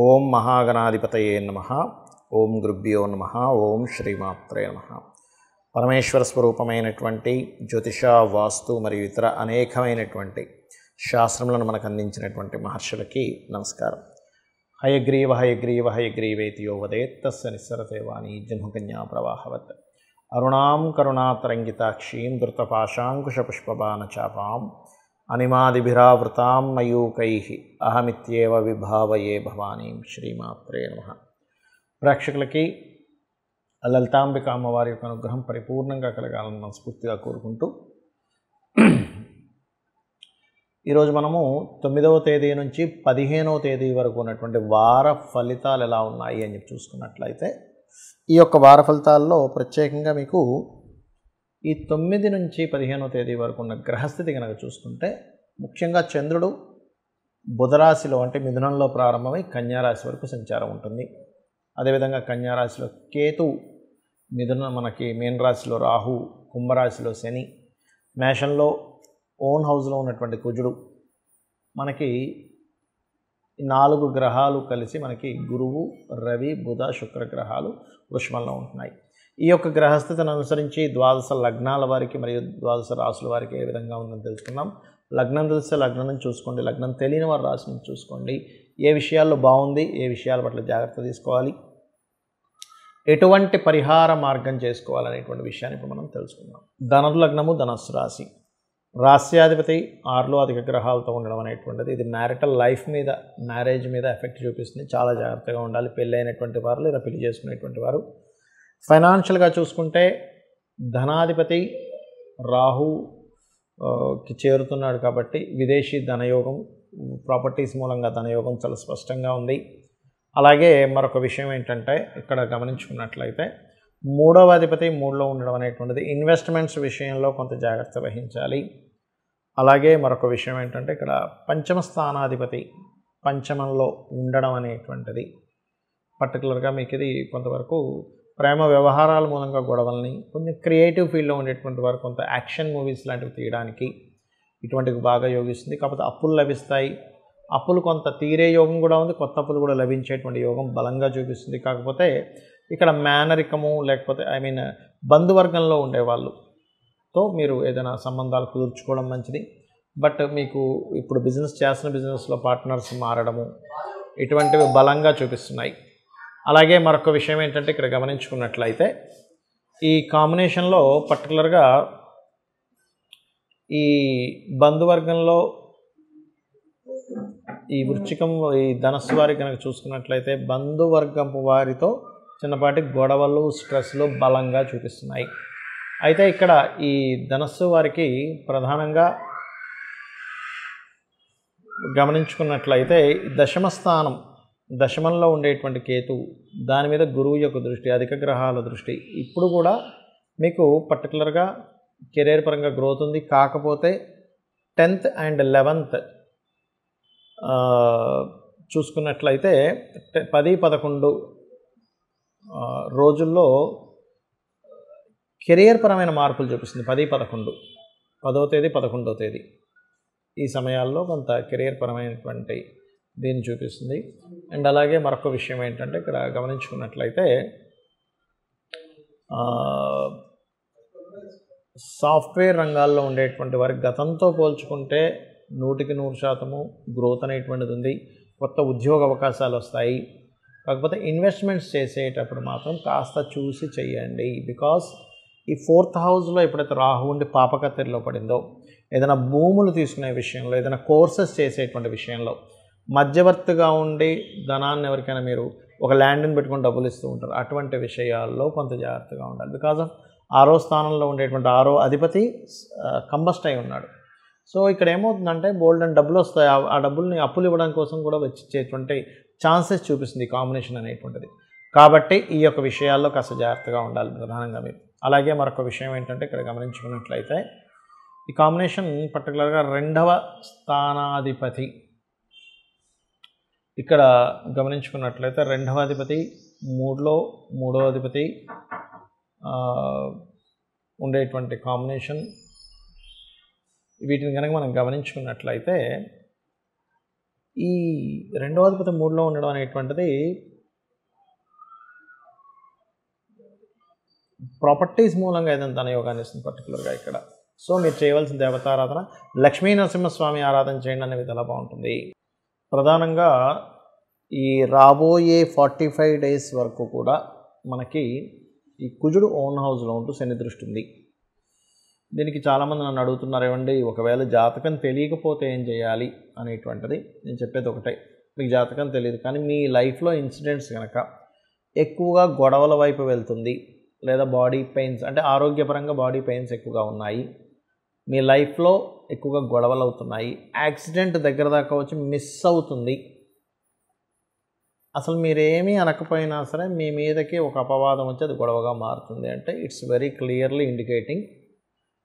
ఓం మహాగణాధిపతయే నమః. ఓం గురుభ్యో నమః. ఓం శ్రీమాత్రే నమః. పరమేశ్వర స్వరూపమైనటువంటి జ్యోతిష, వాస్తు మరియు ఇతర అనేకమైనటువంటి శాస్త్రములను మనకు అందించినటువంటి మహర్షులకి నమస్కారం. హయగ్రీవ హయగ్రీవ హయగ్రీవేతి యో వదేత్ తస్య నిస్సరతే వాణి జన్మకన్యా ప్రవాహవత్. అరుణాం కరుణాతరంగితాక్షీం ధృతపాశాంకుశపుష్పబాణచాపాం అనిమాదిభిరావృతాం మయూకైః అహమిత్యేవ విభావయే భవానీం. శ్రీమాత్రే నమః. ప్రేక్షకులకి లలితాంబిక అమ్మవారి యొక్క అనుగ్రహం పరిపూర్ణంగా కలగాలని మనస్ఫూర్తిగా కోరుకుంటూ ఈరోజు మనము 9వ తేదీ నుంచి 15వ తేదీ వరకు ఉన్నటువంటి వార ఫలితాలు ఎలా ఉన్నాయి అని చెప్పి చూసుకున్నట్లయితే, ఈ యొక్క వార ఫలితాల్లో ప్రత్యేకంగా మీకు ఈ 9 నుంచి 15వ తేదీ వరకు ఉన్న గ్రహస్థితి కనుక చూసుకుంటే, ముఖ్యంగా చంద్రుడు బుధరాశిలో అంటే మిథునంలో ప్రారంభమై కన్యారాశి వరకు సంచారం ఉంటుంది. అదేవిధంగా కన్యారాశిలో కేతు, మనకి మీన రాశిలో రాహు, కుంభరాశిలో శని, మేషంలో ఓన్ హౌస్లో ఉన్నటువంటి కుజుడు, మనకి 4 గ్రహాలు కలిసి మనకి గురువు, రవి, బుధ, శుక్ర గ్రహాలు వృషభంలో ఉంటున్నాయి. ఈ యొక్క గ్రహస్థితిని అనుసరించి ద్వాదశ లగ్నాల వారికి మరియు ద్వాదశ రాశుల వారికి ఏ విధంగా ఉందని తెలుసుకుందాం. లగ్నం తెలిస్తే లగ్నం నుంచి చూసుకోండి, లగ్నం తెలియని వారి రాశి నుంచి చూసుకోండి. ఏ విషయాల్లో బాగుంది, ఏ విషయాల పట్ల జాగ్రత్త తీసుకోవాలి, ఎటువంటి పరిహార మార్గం చేసుకోవాలనేటువంటి విషయాన్ని ఇప్పుడు మనం తెలుసుకుందాం. ధనుర్ లగ్నము, ధనస్సు రాశి, రాస్యాధిపతి 6లో అధిక గ్రహాలతో ఉండడం అనేటువంటిది ఇది మ్యారిటల్ లైఫ్ మీద, మ్యారేజ్ మీద ఎఫెక్ట్ చూపిస్తుంది. చాలా జాగ్రత్తగా ఉండాలి పెళ్ళైనటువంటి వారు లేదా పెళ్లి చేసుకునేటువంటి వారు. ఫైనాన్షియల్గా చూసుకుంటే ధనాధిపతి రాహుకి చేరుతున్నాడు కాబట్టి విదేశీ ధనయోగం, ప్రాపర్టీస్ మూలంగా ధనయోగం చాలా స్పష్టంగా ఉంది. అలాగే మరొక విషయం ఏంటంటే, ఇక్కడ గమనించుకున్నట్లయితే 3వ అధిపతి 3లో ఉండడం అనేటువంటిది ఇన్వెస్ట్మెంట్స్ విషయంలో కొంత జాగ్రత్త వహించాలి. అలాగే మరొక విషయం ఏంటంటే, ఇక్కడ పంచమ స్థానాధిపతి పంచమంలో ఉండడం అనేటువంటిది పర్టికులర్గా మీకు ఇది కొంతవరకు ప్రేమ వ్యవహారాల మూలంగా గొడవల్ని, కొంచెం క్రియేటివ్ ఫీల్డ్లో ఉండేటువంటి వారు కొంత యాక్షన్ మూవీస్ లాంటివి తీయడానికి ఇటువంటివి బాగా యోగిస్తుంది. కాకపోతే అప్పులు లభిస్తాయి. అప్పులు కొంత తీరే యోగం కూడా ఉంది, కొత్త అప్పులు కూడా లభించేటువంటి యోగం బలంగా చూపిస్తుంది. కాకపోతే ఇక్కడ మేనరికము లేకపోతే బంధువర్గంలో ఉండేవాళ్ళతో మీరు ఏదైనా సంబంధాలు కుదుర్చుకోవడం మంచిది. బట్ మీకు ఇప్పుడు బిజినెస్ చేస్తున్న బిజినెస్లో పార్ట్నర్స్ మారడము ఇటువంటివి బలంగా చూపిస్తున్నాయి. అలాగే మరొక విషయం ఏంటంటే, ఇక్కడ గమనించుకున్నట్లయితే ఈ కాంబినేషన్లో పర్టికులర్గా ఈ బంధువర్గంలో ఈ వృశ్చికం, ఈ ధనస్సు వారి కనుక చూసుకున్నట్లయితే బంధువర్గపు వారితో చిన్నపాటి గొడవలు, స్ట్రెస్లు బలంగా చూపిస్తున్నాయి. అయితే ఇక్కడ ఈ ధనస్సు వారికి ప్రధానంగా గమనించుకున్నట్లయితే దశమ స్థానం, దశమంలో ఉండేటువంటి కేతు, దాని మీద గురువు యొక్క దృష్టి, అధిక గ్రహాల దృష్టి ఇప్పుడు కూడా మీకు పర్టికులర్గా కెరీర్ పరంగా గ్రోత్ ఉంది. కాకపోతే 10th and 11th చూసుకున్నట్లయితే 10-11 రోజుల్లో కెరియర్ పరమైన మార్పులు చూపిస్తుంది. 10-11, 10వ తేదీ 11వ తేదీ ఈ సమయాల్లో కొంత కెరియర్ పరమైనటువంటి దీన్ని చూపిస్తుంది. అండ్ అలాగే మరొక విషయం ఏంటంటే, ఇక్కడ గమనించుకున్నట్లయితే సాఫ్ట్వేర్ రంగాల్లో ఉండేటువంటి వారికి గతంతో పోల్చుకుంటే 100% గ్రోత్ అనేటువంటిది ఉంది. కొత్త ఉద్యోగ అవకాశాలు వస్తాయి. కాకపోతే ఇన్వెస్ట్మెంట్స్ చేసేటప్పుడు మాత్రం కాస్త చూసి చేయండి. బికాస్ ఈ 4th హౌస్లో ఎప్పుడైతే రాహు ఉండి పాపకత్తెరలో పడిందో, ఏదైనా భూములు తీసుకునే విషయంలో, ఏదైనా కోర్సెస్ చేసేటువంటి విషయంలో మధ్యవర్తిగా ఉండి ధనాన్ని ఎవరికైనా మీరు ఒక ల్యాండ్ని పెట్టుకొని డబ్బులు ఇస్తూ ఉంటారు. అటువంటి విషయాల్లో కొంత జాగ్రత్తగా ఉండాలి. బికాజ్ ఆఫ్ 6వ స్థానంలో ఉండేటువంటి 6వ అధిపతి కంబస్ట్ అయి ఉన్నాడు. సో ఇక్కడ ఏమవుతుందంటే బోల్డ్ అండ్ డబ్బులు వస్తాయి. ఆ డబ్బుల్ని అప్పులు ఇవ్వడం కోసం కూడా వచ్చేటువంటి ఛాన్సెస్ చూపిస్తుంది ఈ కాంబినేషన్ అనేటువంటిది. కాబట్టి ఈ యొక్క విషయాల్లో కాస్త జాగ్రత్తగా ఉండాలి ప్రధానంగా మీరు. అలాగే మరొక విషయం ఏంటంటే, ఇక్కడ గమనించుకున్నట్లయితే ఈ కాంబినేషన్ పర్టికులర్గా 2వ స్థానాధిపతి, ఇక్కడ గమనించుకున్నట్లయితే 2వ అధిపతి 3లో 3వ అధిపతి ఉండేటువంటి కాంబినేషన్. వీటిని కనుక మనం గమనించుకున్నట్లయితే ఈ రెండవ అధిపతి 3లో ఉండడం అనేటువంటిది ప్రాపర్టీస్ మూలంగా ఏదైనా ధనయోగాన్ని ఇస్తుంది పర్టికులర్గా ఇక్కడ. సో మీరు చేయవలసిన దేవతారాధన లక్ష్మీ నరసింహస్వామి ఆరాధన చేయండి అనేది చాలా బాగుంటుంది. ప్రధానంగా ఈ రాబోయే 45 డేస్ వరకు కూడా మనకి ఈ కుజుడు ఓన్ హౌస్లో ఉంటూ శని దృష్టి ఉంది. దీనికి చాలామంది నన్ను అడుగుతున్నారు, ఏమండి ఒకవేళ జాతకం తెలియకపోతే ఏం చేయాలి అనేటువంటిది. నేను చెప్పేది ఒకటే, మీకు జాతకం తెలియదు కానీ మీ లైఫ్లో ఇన్సిడెంట్స్ కనుక ఎక్కువగా గొడవల వైపు వెళ్తుంది, లేదా బాడీ పెయిన్స్ అంటే ఆరోగ్యపరంగా బాడీ పెయిన్స్ ఎక్కువగా ఉన్నాయి, మీ లైఫ్లో ఎక్కువగా గొడవలు అవుతున్నాయి, యాక్సిడెంట్ దగ్గర దాకా వచ్చి మిస్ అవుతుంది, అసలు మీరేమీ అనకపోయినా సరే మీ మీదకి ఒక అపవాదం వచ్చి అది గొడవగా మారుతుంది అంటే ఇట్స్ వెరీ క్లియర్లీ ఇండికేటింగ్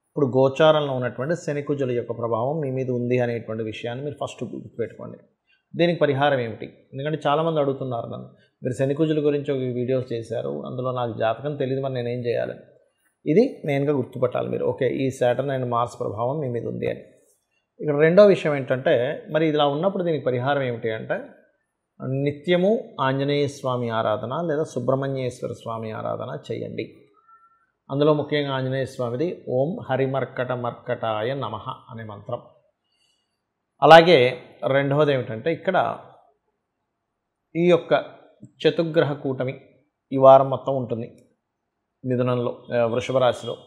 ఇప్పుడు గోచారంలో ఉన్నటువంటి శనికుజుల యొక్క ప్రభావం మీ మీద ఉంది అనేటువంటి విషయాన్ని మీరు ఫస్ట్ గుర్తుపెట్టుకోండి. దీనికి పరిహారం ఏమిటి? ఎందుకంటే చాలామంది అడుగుతున్నారు నన్ను, మీరు శనికుజుల గురించి ఒక వీడియోస్ చేశారు, అందులో నాకు జాతకం తెలియదు, మరి నేనేం చేయాలని. ఇది మెయిన్గా గుర్తుపట్టాలి మీరు. ఓకే, ఈ సాటర్న్ అండ్ మార్స్ ప్రభావం మీ మీద ఉంది అని. ఇక్కడ రెండో విషయం ఏంటంటే, మరి ఇలా ఉన్నప్పుడు దీనికి పరిహారం ఏమిటి అంటే, నిత్యము ఆంజనేయ స్వామి ఆరాధన లేదా సుబ్రహ్మణ్యేశ్వర స్వామి ఆరాధన చేయండి. అందులో ముఖ్యంగా ఆంజనేయ స్వామిది ఓం హరిమర్కట మర్కటాయ నమః అనే మంత్రం. అలాగే రెండవది ఏమిటంటే, ఇక్కడ ఈ యొక్క చతుర్గ్రహ కూటమి ఈ వారం మొత్తం ఉంటుంది మిథునంలో, వృషభ రాశిలో.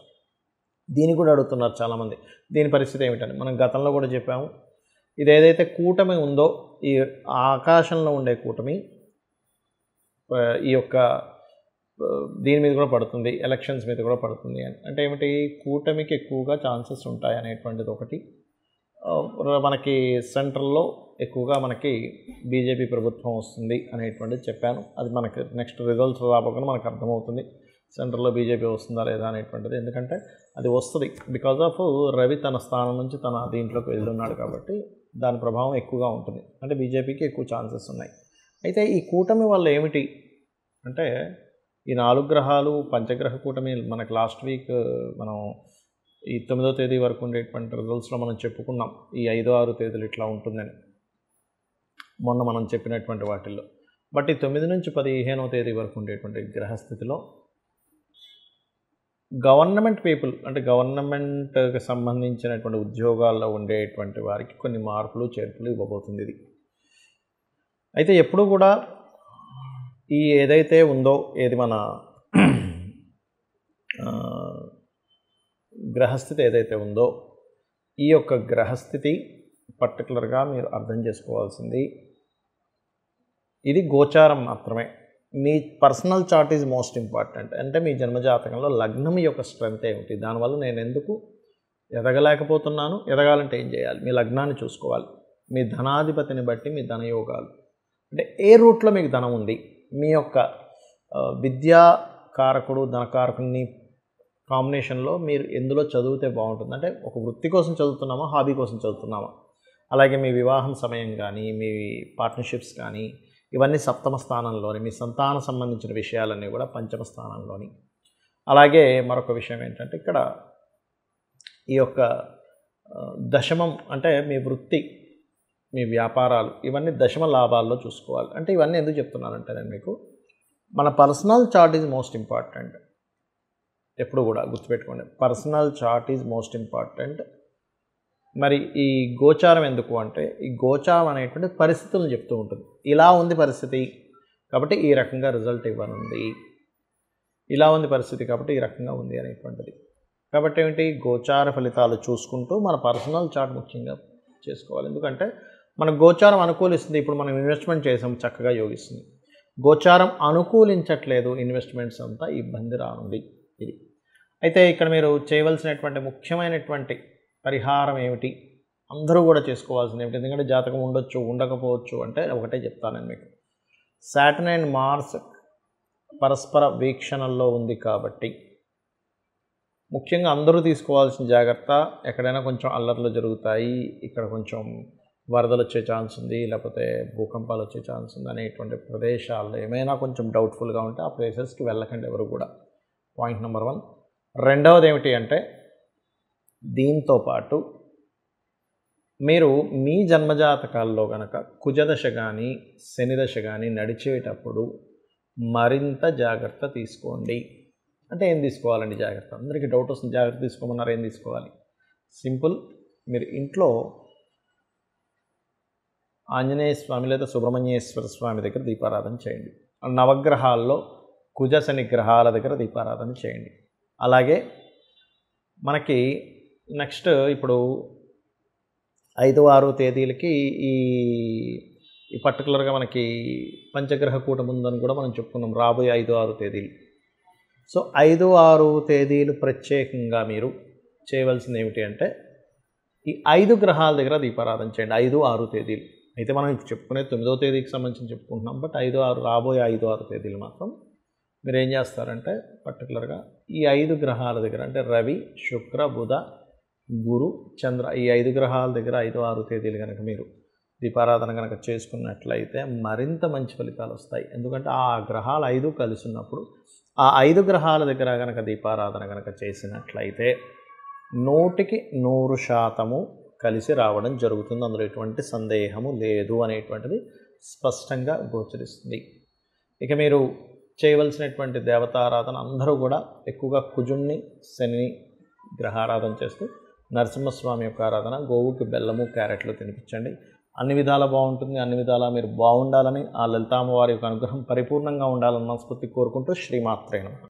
దీన్ని కూడా అడుగుతున్నారు చాలామంది, దీని పరిస్థితి ఏమిటని. మనం గతంలో కూడా చెప్పాము, ఇది ఏదైతే కూటమి ఉందో ఈ ఆకాశంలో ఉండే కూటమి ఈ యొక్క దీని మీద కూడా పడుతుంది, ఎలక్షన్స్ మీద కూడా పడుతుంది అని. అంటే ఏమిటి, కూటమికి ఎక్కువగా ఛాన్సెస్ ఉంటాయి అనేటువంటిది ఒకటి. మనకి సెంట్రల్లో ఎక్కువగా మనకి బీజేపీ ప్రభుత్వం వస్తుంది అనేటువంటిది చెప్పాను. అది మనకి నెక్స్ట్ రిజల్ట్స్ రాబోకుండా మనకు అర్థమవుతుంది సెంట్రల్లో బీజేపీ వస్తుందా లేదా అనేటువంటిది. ఎందుకంటే అది వస్తుంది, బికాజ్ ఆఫ్ రవి తన స్థానం నుంచి తన దీంట్లోకి వెళ్ళున్నాడు కాబట్టి దాని ప్రభావం ఎక్కువగా ఉంటుంది. అంటే బీజేపీకి ఎక్కువ ఛాన్సెస్ ఉన్నాయి. అయితే ఈ కూటమి వల్ల ఏమిటి అంటే, ఈ 4 గ్రహాలు పంచగ్రహ కూటమి మనకు లాస్ట్ వీక్ మనం ఈ 9వ తేదీ వరకు ఉండేటువంటి రిజల్ట్స్లో మనం చెప్పుకున్నాం, ఈ 5, 6 తేదీలు ఇట్లా ఉంటుందని మొన్న మనం చెప్పినటువంటి వాటిల్లో. బట్ ఈ 9 నుంచి 15వ తేదీ వరకు ఉండేటువంటి గ్రహస్థితిలో గవర్నమెంట్ పీపుల్ అంటే గవర్నమెంట్కి సంబంధించినటువంటి ఉద్యోగాల్లో ఉండేటువంటి వారికి కొన్ని మార్పులు చేర్పులు ఇవ్వబోతుంది ఇది. అయితే ఎప్పుడు కూడా ఈ ఏదైతే ఉందో ఏది మన గ్రహస్థితి ఏదైతే ఉందో ఈ యొక్క గ్రహస్థితి పర్టికులర్గా మీరు అర్థం చేసుకోవాల్సింది, ఇది గోచారం మాత్రమే. మీ personal chart is most important. అంటే మీ జన్మజాతకంలో లగ్నం యొక్క స్ట్రెంత్ ఏమిటి, దానివల్ల నేను ఎందుకు ఎదగలేకపోతున్నాను, ఎదగాలంటే ఏం చేయాలి, మీ లగ్నాన్ని చూసుకోవాలి. మీ ధనాధిపతిని బట్టి మీ ధనయోగాలు అంటే ఏ రూట్లో మీకు ధనం ఉంది, మీ యొక్క విద్యాకారకుడు ధనకారకుని కాంబినేషన్లో మీరు ఎందులో చదివితే బాగుంటుంది. అంటే ఒక వృత్తి కోసం చదువుతున్నామా, హాబీ కోసం చదువుతున్నామా. అలాగే మీ వివాహం సమయం కానీ మీ పార్ట్నర్షిప్స్ కానీ ఇవన్నీ 7వ స్థానంలోని, మీ సంతానం సంబంధించిన విషయాలన్నీ కూడా 5వ స్థానంలోని. అలాగే మరొక విషయం ఏంటంటే, ఇక్కడ ఈ యొక్క దశమం అంటే మీ వృత్తి, మీ వ్యాపారాలు ఇవన్నీ దశమ లాభాల్లో చూసుకోవాలి. అంటే ఇవన్నీ ఎందుకు చెప్తున్నానంటే, నేను మీకు మన personal chart is most important. ఎప్పుడు కూడా గుర్తుపెట్టుకోండి, personal chart is most important. మరి ఈ గోచారం ఎందుకు అంటే, ఈ గోచారం అనేటువంటి పరిస్థితులను చెప్తూ ఉంటుంది. ఇలా ఉంది పరిస్థితి కాబట్టి ఈ రకంగా రిజల్ట్ ఇవ్వనుంది, ఇలా ఉంది పరిస్థితి కాబట్టి ఈ రకంగా ఉంది అనేటువంటిది. కాబట్టి ఏమిటి, గోచార ఫలితాలు చూసుకుంటూ మన పర్సనల్ చార్ట్ ముఖ్యంగా చేసుకోవాలి. ఎందుకంటే మన గోచారం అనుకూలిస్తుంది, ఇప్పుడు మనం ఇన్వెస్ట్మెంట్ చేసాం చక్కగా యోగిస్తుంది. గోచారం అనుకూలించట్లేదు, ఇన్వెస్ట్మెంట్స్ అంతా ఇబ్బంది రానుంది ఇది. అయితే ఇక్కడ మీరు చేయవలసినటువంటి ముఖ్యమైనటువంటి పరిహారం ఏమిటి, అందరూ కూడా చేసుకోవాల్సింది ఏమిటి, ఎందుకంటే జాతకం ఉండొచ్చు ఉండకపోవచ్చు అంటే ఒకటే చెప్తాను నేను మీకు. సాటర్న్ అండ్ మార్స్ పరస్పర వీక్షణల్లో ఉంది కాబట్టి ముఖ్యంగా అందరూ తీసుకోవాల్సిన జాగ్రత్త, ఎక్కడైనా కొంచెం అల్లర్లు జరుగుతాయి, ఇక్కడ కొంచెం వరదలు వచ్చే ఛాన్స్ ఉంది, లేకపోతే భూకంపాలు వచ్చే ఛాన్స్ ఉంది అనేటువంటి ప్రదేశాల్లో ఏమైనా కొంచెం డౌట్ఫుల్గా ఉంటే ఆ ప్లేసెస్కి వెళ్ళకండి ఎవరు కూడా. Point number 1. రెండవది ఏమిటి అంటే, దీంతో పాటు మీరు మీ జన్మజాతకాల్లో కనుక కుజదశ కానీ శనిదశ కానీ నడిచేటప్పుడు మరింత జాగ్రత్త తీసుకోండి. అంటే ఏం తీసుకోవాలండి జాగ్రత్త? అందరికీ డౌట్ వస్తుంది, జాగ్రత్త తీసుకోమన్నారు, ఏం తీసుకోవాలి? సింపుల్, మీరు ఇంట్లో ఆంజనేయ స్వామి లేదా సుబ్రహ్మణ్యేశ్వర స్వామి దగ్గర దీపారాధన చేయండి. నవగ్రహాల్లో కుజ శని గ్రహాల దగ్గర దీపారాధన చేయండి. అలాగే మనకి నెక్స్ట్ ఇప్పుడు 5, 6 తేదీలకి ఈ పర్టికులర్గా మనకి పంచగ్రహ కూటమి ఉందని కూడా మనం చెప్పుకున్నాం, రాబోయే 5, 6 తేదీలు. సో 5, 6 తేదీలు ప్రత్యేకంగా మీరు చేయవలసింది ఏమిటి అంటే ఈ 5 గ్రహాల దగ్గర దీపారాధన చేయండి. 5, 6 తేదీలు అయితే మనం ఇప్పుడు చెప్పుకునే 9వ తేదీకి సంబంధించి చెప్పుకుంటున్నాం. బట్ 5, 6 రాబోయే 5, 6 తేదీలు మాత్రం మీరు ఏం చేస్తారంటే పర్టికులర్గా ఈ 5 గ్రహాల దగ్గర అంటే రవి, శుక్ర, బుధ, గురు, చంద్ర ఈ 5 గ్రహాల దగ్గర 5, 6 తేదీలు కనుక మీరు దీపారాధన కనుక చేసుకున్నట్లయితే మరింత మంచి ఫలితాలు వస్తాయి. ఎందుకంటే ఆ గ్రహాలు 5 కలిసి ఉన్నప్పుడు ఆ 5 గ్రహాల దగ్గర కనుక దీపారాధన కనుక చేసినట్లయితే 100% కలిసి రావడం జరుగుతుంది. అందులో ఎటువంటి సందేహము లేదు అనేటువంటిది స్పష్టంగా గోచరిస్తుంది. ఇక మీరు చేయవలసినటువంటి దేవతారాధన అందరూ కూడా ఎక్కువగా కుజుణ్ణి, శనిని గ్రహారాధన చేస్తూ నరసింహస్వామి యొక్క ఆరాధన, గోవుకి బెల్లము, క్యారెట్లు తినిపించండి. అన్ని విధాలా బాగుంటుంది. అన్ని విధాలా మీరు బాగుండాలని, ఆ లలితామ్మవారి యొక్క అనుగ్రహం పరిపూర్ణంగా ఉండాలని మనస్ఫూర్తి కోరుకుంటూ శ్రీమాత్రే నమః.